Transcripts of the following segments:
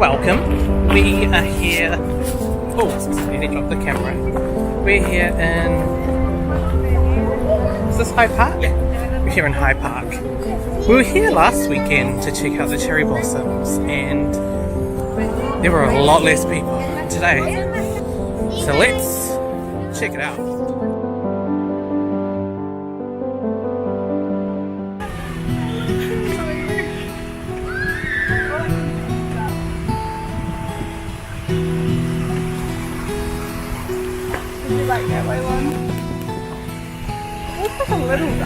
welcome. We are here. Oh, nearly dropped the camera. We're here in. Is this Hyde Park? Yeah. We're here in Hyde Park. We were here last weekend to check out the cherry blossoms, and there were a lot less people today. So let's check it out.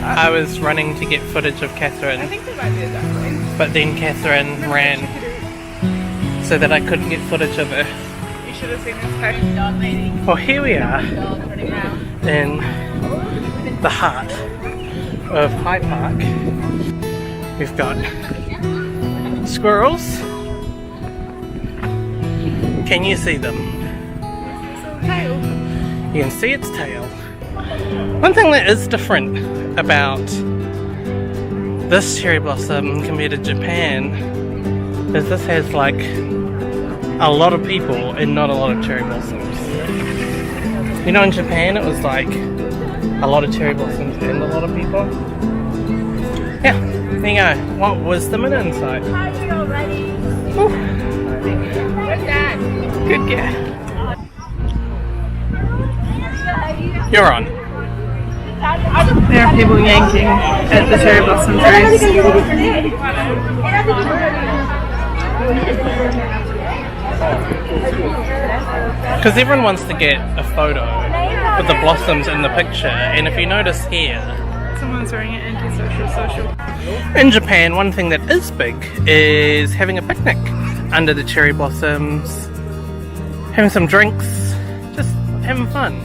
I was running to get footage of Catherine. I think there might be a duckling. But then Catherine ran so that I couldn't get footage of her. You should have seen this dog lady. Well, here we are in the heart of Hyde Park. We've got squirrels. Can you see them? Tail. You can see its tail. One thing that is different about this cherry blossom compared to Japan is this has like a lot of people and not a lot of cherry blossoms. You know, in Japan it was like a lot of cherry blossoms and a lot of people. Yeah, there you go. What wisdom and insight. Are you all ready? Ooh. What's that? Good guy. You're on. There are people yanking at the cherry blossom trees. Because everyone wants to get a photo with the blossoms in the picture, and if you notice here, Someone's wearing an anti-social. in Japan, one thing that is big is having a picnic under the cherry blossoms, having some drinks, just having fun.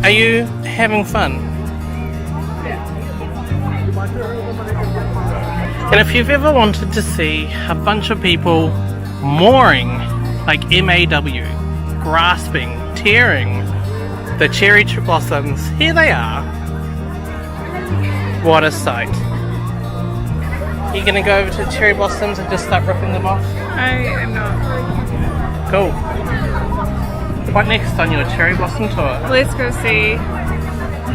Are you having fun? And if you've ever wanted to see a bunch of people mawing, like M-A-W, grasping, tearing the cherry blossoms, here they are. What a sight. You gonna go over to the cherry blossoms and just start ripping them off? I am not. Cool. What next on your cherry blossom tour? Let's go see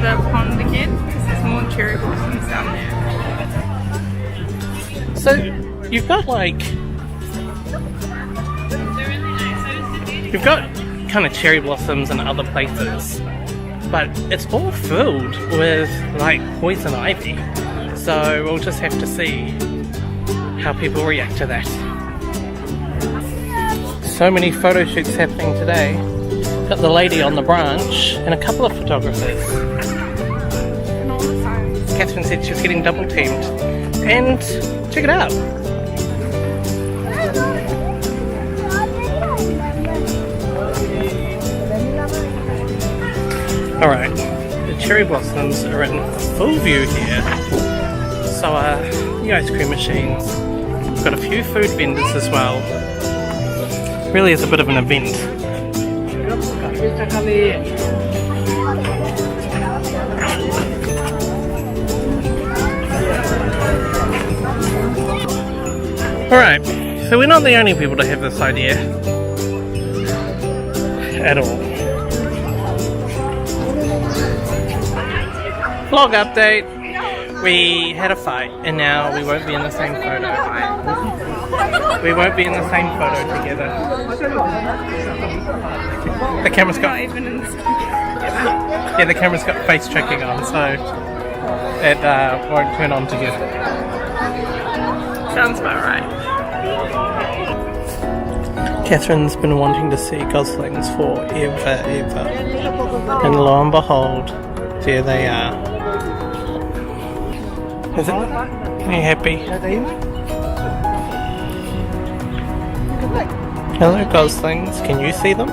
the pond again, because there's more cherry blossoms down there. So, you've got kind of cherry blossoms in other places, but it's all filled with like poison ivy. So we'll just have to see how people react to that. So many photo shoots happening today. Got the lady on the branch and a couple of photographers. And all the signs. Catherine said she was getting double teamed. And check it out. Alright, the cherry blossoms are in full view here. So the ice cream machines. We've got a few food vendors as well. Really is a bit of an event. Alright, so we're not the only people to have this idea at all. Vlog update. We had a fight and now we won't be in the same photo. We won't be in the same photo together. The camera's got... Not even in the Yeah, the camera's got face tracking on, so it won't turn on together. Sounds about right. Catherine's been wanting to see goslings forever. And lo and behold, there they are. Are you happy? Hello goslings, can you see them?